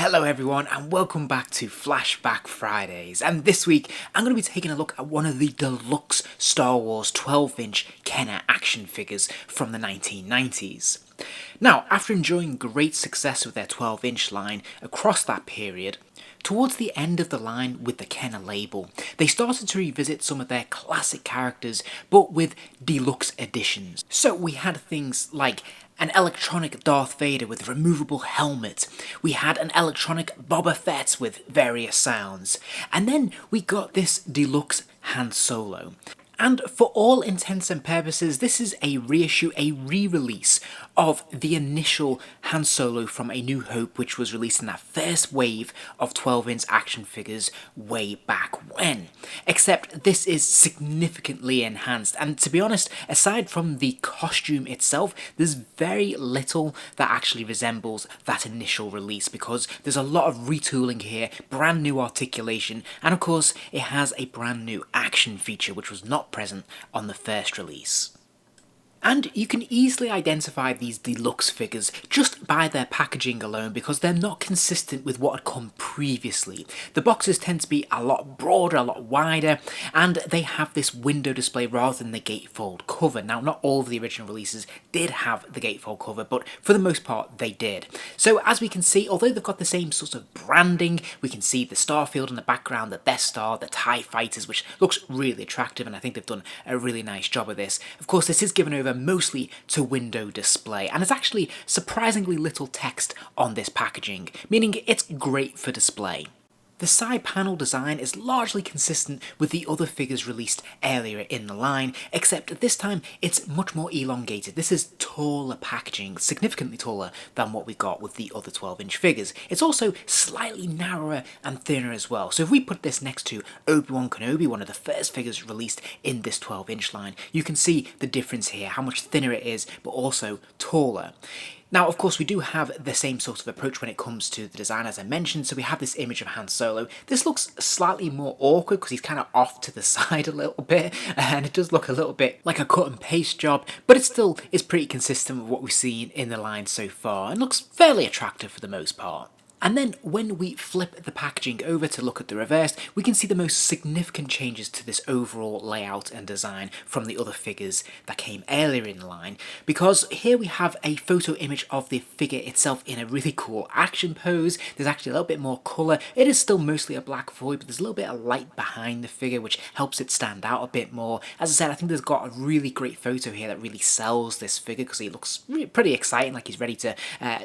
Hello everyone and welcome back to Flashback Fridays, and this week I'm going to be taking a look at one of the deluxe Star Wars 12-inch Kenner action figures from the 1990s. Now, after enjoying great success with their 12-inch line across that period, towards the end of the line with the Kenner label, they started to revisit some of their classic characters but with deluxe editions. So we had things like an electronic Darth Vader with a removable helmet. We had an electronic Boba Fett with various sounds. And then we got this deluxe Han Solo. And for all intents and purposes, this is a reissue, a re-release of the initial Han Solo from A New Hope, which was released in that first wave of 12-inch action figures way back when. Except this is significantly enhanced, and to be honest, aside from the costume itself, there's very little that actually resembles that initial release, because there's a lot of retooling here, brand new articulation, and of course it has a brand new action feature which was not present on the first release. And you can easily identify these deluxe figures just by their packaging alone, because they're not consistent with what had come previously. The boxes tend to be a lot broader, a lot wider, and they have this window display rather than the gatefold cover. Now, not all of the original releases did have the gatefold cover, but for the most part they did. So as we can see, although they've got the same sort of branding, we can see the Starfield in the background, the Death Star, the TIE Fighters, which looks really attractive, and I think they've done a really nice job of this. Of course, this is given over mostly to window display, and there's actually surprisingly little text on this packaging, meaning it's great for display. The side panel design is largely consistent with the other figures released earlier in the line, except this time it's much more elongated. This is taller packaging, significantly taller than what we got with the other 12-inch figures. It's also slightly narrower and thinner as well. So if we put this next to Obi-Wan Kenobi, one of the first figures released in this 12-inch line, you can see the difference here, how much thinner it is, but also taller. Now, of course, we do have the same sort of approach when it comes to the design, as I mentioned, so we have this image of Han Solo. This looks slightly more awkward because he's kind of off to the side a little bit, and it does look a little bit like a cut and paste job, but it still is pretty consistent with what we've seen in the line so far, and looks fairly attractive for the most part. And then when we flip the packaging over to look at the reverse, we can see the most significant changes to this overall layout and design from the other figures that came earlier in the line, because here we have a photo image of the figure itself in a really cool action pose. There's actually a little bit more colour. It is still mostly a black void, but there's a little bit of light behind the figure which helps it stand out a bit more. As I said, I think there's got a really great photo here that really sells this figure because he looks pretty exciting, like he's ready to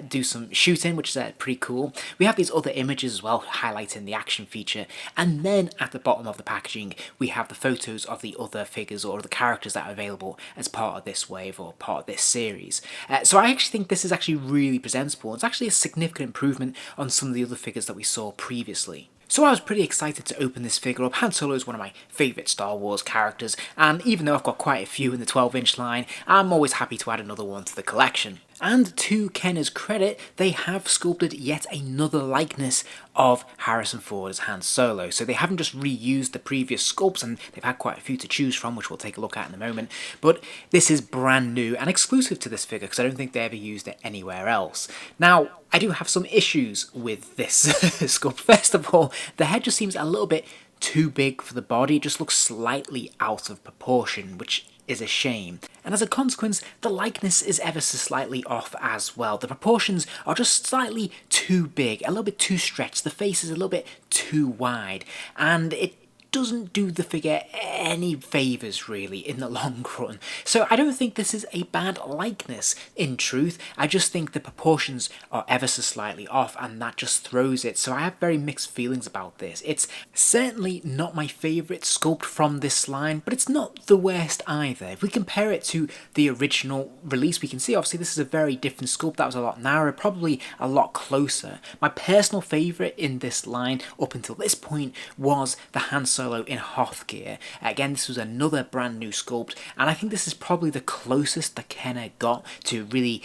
do some shooting, which is pretty cool. We have these other images as well highlighting the action feature, and then at the bottom of the packaging we have the photos of the other figures or the characters that are available as part of this wave or part of this series. So I actually think this is actually really presentable. It's actually a significant improvement on some of the other figures that we saw previously. So I was pretty excited to open this figure up. Han Solo is one of my favourite Star Wars characters, and even though I've got quite a few in the 12-inch line, I'm always happy to add another one to the collection. And to Kenner's credit, they have sculpted yet another likeness of Harrison Ford as Han Solo. So they haven't just reused the previous sculpts, and they've had quite a few to choose from, which we'll take a look at in a moment. But this is brand new and exclusive to this figure, because I don't think they ever used it anywhere else. Now, I do have some issues with this sculpt. First of all, the head just seems a little bit too big for the body. It just looks slightly out of proportion, which is a shame. And as a consequence, the likeness is ever so slightly off as well. The proportions are just slightly too big, a little bit too stretched. The face is a little bit too wide, and it doesn't do the figure any favours really in the long run. So I don't think this is a bad likeness in truth. I just think the proportions are ever so slightly off, and that just throws it. So I have very mixed feelings about this. It's certainly not my favourite sculpt from this line, but it's not the worst either. If we compare it to the original release, we can see obviously this is a very different sculpt. That was a lot narrower, probably a lot closer. My personal favourite in this line up until this point was the Han Solo in Hoth gear. Again, this was another brand new sculpt, and I think this is probably the closest that Kenner got to really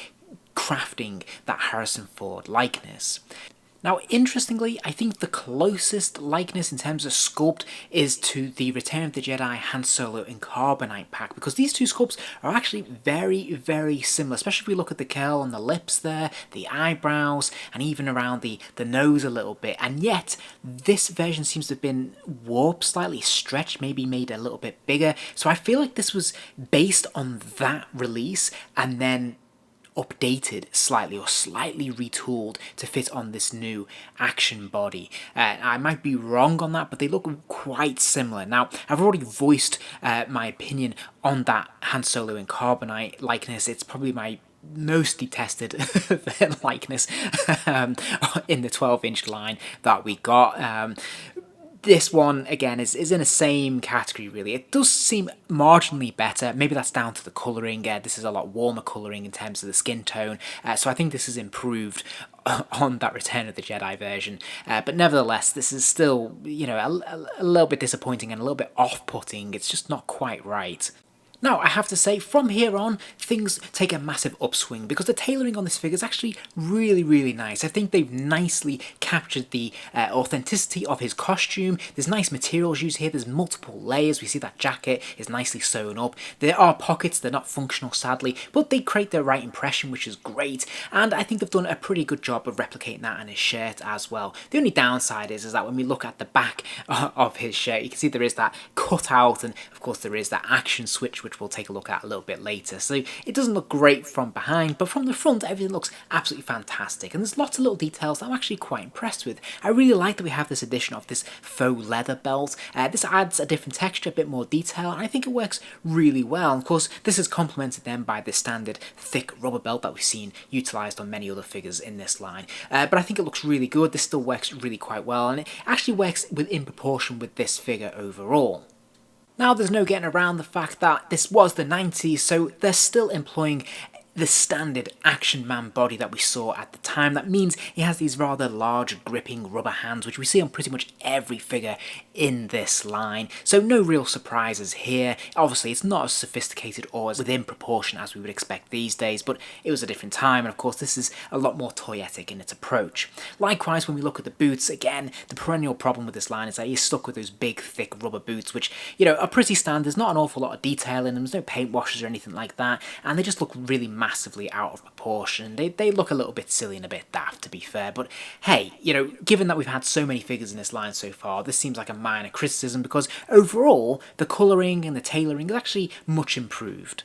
crafting that Harrison Ford likeness. Now, interestingly, I think the closest likeness in terms of sculpt is to the Return of the Jedi Han Solo and Carbonite pack, because these two sculpts are actually very, very similar, especially if we look at the curl on the lips there, the eyebrows, and even around the nose a little bit. And yet, this version seems to have been warped, slightly stretched, maybe made a little bit bigger. So I feel like this was based on that release and then updated slightly or slightly retooled to fit on this new action body. I might be wrong on that, but they look quite similar. Now, I've already voiced my opinion on that Han Solo and Carbonite likeness. It's probably my most detested likeness in the 12-inch line that we got. This one, again, is in the same category, really. It does seem marginally better. Maybe that's down to the colouring. This is a lot warmer colouring in terms of the skin tone. So I think this is improved on that Return of the Jedi version. But nevertheless, this is still, you know, a little bit disappointing and a little bit off-putting. It's just not quite right. Now, I have to say, from here on, things take a massive upswing because the tailoring on this figure is actually really, really nice. I think they've nicely captured the authenticity of his costume. There's nice materials used here. There's multiple layers. We see that jacket is nicely sewn up. There are pockets. They're not functional, sadly, but they create the right impression, which is great. And I think they've done a pretty good job of replicating that on his shirt as well. The only downside is that when we look at the back of his shirt, you can see there is that cutout, and of course there is that action switch, which we'll take a look at a little bit later. So it doesn't look great from behind, but from the front everything looks absolutely fantastic, and there's lots of little details that I'm actually quite impressed with. I really like that we have this addition of this faux leather belt. This adds a different texture, a bit more detail, and I think it works really well. And of course, this is complemented then by the standard thick rubber belt that we've seen utilised on many other figures in this line. But I think it looks really good. This still works really quite well, and it actually works in proportion with this figure overall. Now, there's no getting around the fact that this was the 90s, so they're still employing the standard action man body that we saw at the time. That means he has these rather large gripping rubber hands, which we see on pretty much every figure in this line. So no real surprises here. Obviously it's not as sophisticated or as within proportion as we would expect these days, but it was a different time, and of course this is a lot more toyetic in its approach. Likewise, when we look at the boots, again, the perennial problem with this line is that you're stuck with those big thick rubber boots, which, you know, are pretty standard. There's not an awful lot of detail in them, there's no paint washes or anything like that, and they just look really massively out of proportion. They look a little bit silly and a bit daft, to be fair, but hey, you know, given that we've had so many figures in this line so far, this seems like a minor criticism because overall the colouring and the tailoring is actually much improved.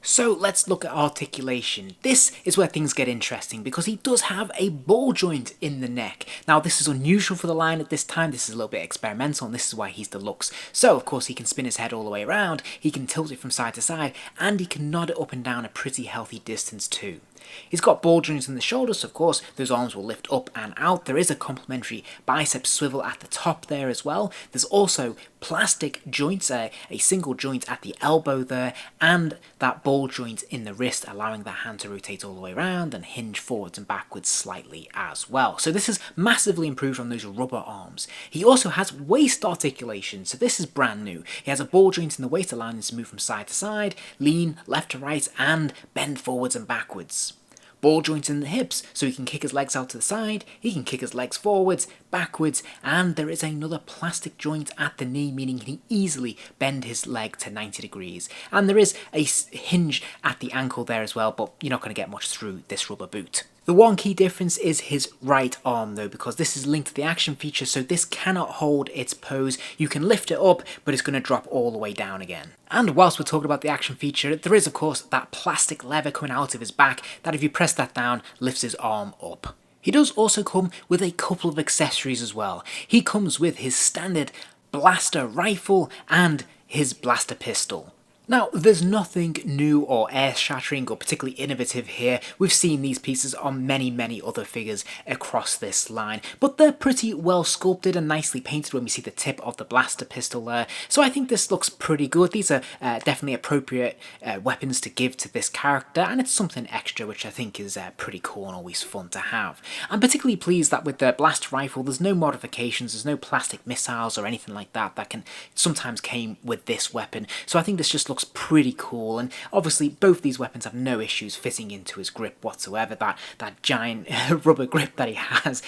So let's look at articulation. This is where things get interesting because he does have a ball joint in the neck. Now this is unusual for the line at this time, this is a little bit experimental, and this is why he's Deluxe. So of course he can spin his head all the way around, he can tilt it from side to side, and he can nod it up and down a pretty healthy distance too. He's got ball joints in the shoulders, so of course those arms will lift up and out. There is a complementary bicep swivel at the top there as well. There's also plastic joints, a single joint at the elbow there, and that ball joint in the wrist, allowing the hand to rotate all the way around and hinge forwards and backwards slightly as well. So this is massively improved on those rubber arms. He also has waist articulation, so this is brand new. He has a ball joint in the waist, allowing him to move from side to side, lean left to right, and bend forwards and backwards. Ball joints in the hips, so he can kick his legs out to the side, he can kick his legs forwards, backwards, and there is another plastic joint at the knee, meaning he can easily bend his leg to 90 degrees. And there is a hinge at the ankle there as well, but you're not going to get much through this rubber boot. The one key difference is his right arm though, because this is linked to the action feature, so this cannot hold its pose. You can lift it up, but it's going to drop all the way down again. And whilst we're talking about the action feature, there is of course that plastic lever coming out of his back that if you press that down, lifts his arm up. He does also come with a couple of accessories as well. He comes with his standard blaster rifle and his blaster pistol. Now, there's nothing new or earth-shattering or particularly innovative here. We've seen these pieces on many other figures across this line, but they're pretty well sculpted and nicely painted when we see the tip of the blaster pistol there. So I think this looks pretty good. These are definitely appropriate weapons to give to this character, and it's something extra which I think is pretty cool and always fun to have. I'm particularly pleased that with the blaster rifle, there's no modifications, there's no plastic missiles or anything like that that can sometimes came with this weapon. So I think this just looks looks pretty cool, and obviously both these weapons have no issues fitting into his grip whatsoever. That giant rubber grip that he has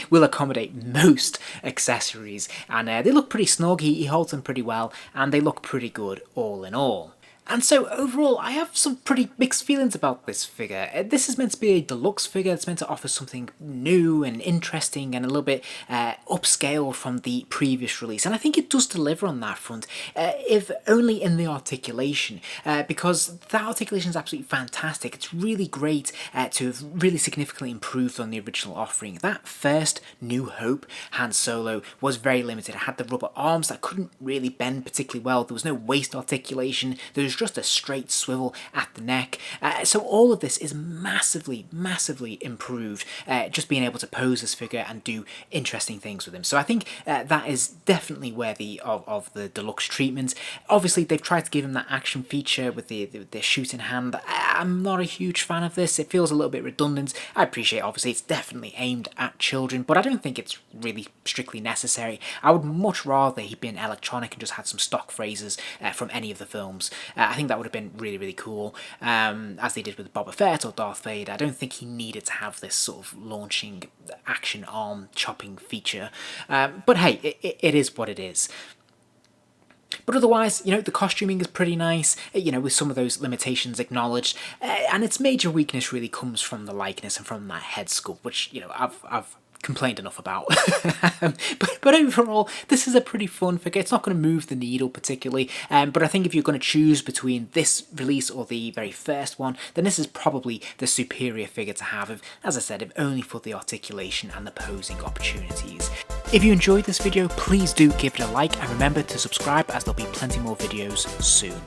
will accommodate most accessories, and they look pretty snug. He holds them pretty well, and they look pretty good all in all. And so overall, I have some pretty mixed feelings about this figure. This is meant to be a deluxe figure. It's meant to offer something new and interesting and a little bit upscaled from the previous release. And I think it does deliver on that front, if only in the articulation, because that articulation is absolutely fantastic. It's really great to have really significantly improved on the original offering. That first New Hope Han Solo was very limited. It had the rubber arms that couldn't really bend particularly well. There was no waist articulation. There was just a straight swivel at the neck. So all of this is massively improved, just being able to pose this figure and do interesting things with him. So I think that is definitely worthy of the deluxe treatment. Obviously they've tried to give him that action feature with the shooting hand. I'm not a huge fan of this. It feels a little bit redundant. I appreciate obviously it's definitely aimed at children, but I don't think it's really strictly necessary. I would much rather he'd been electronic and just had some stock phrases from any of the films. I think that would have been really cool, as they did with Boba Fett or Darth Vader. I don't think he needed to have this sort of launching action arm chopping feature, but hey, it is what it is. But otherwise, you know, the costuming is pretty nice, you know, with some of those limitations acknowledged, and its major weakness really comes from the likeness and from that head sculpt, which, you know, I've complained enough about. but overall, this is a pretty fun figure. It's not going to move the needle particularly, but I think if you're going to choose between this release or the very first one, then this is probably the superior figure to have, as I said, if only for the articulation and the posing opportunities. If you enjoyed this video, please do give it a like, and remember to subscribe, as there'll be plenty more videos soon.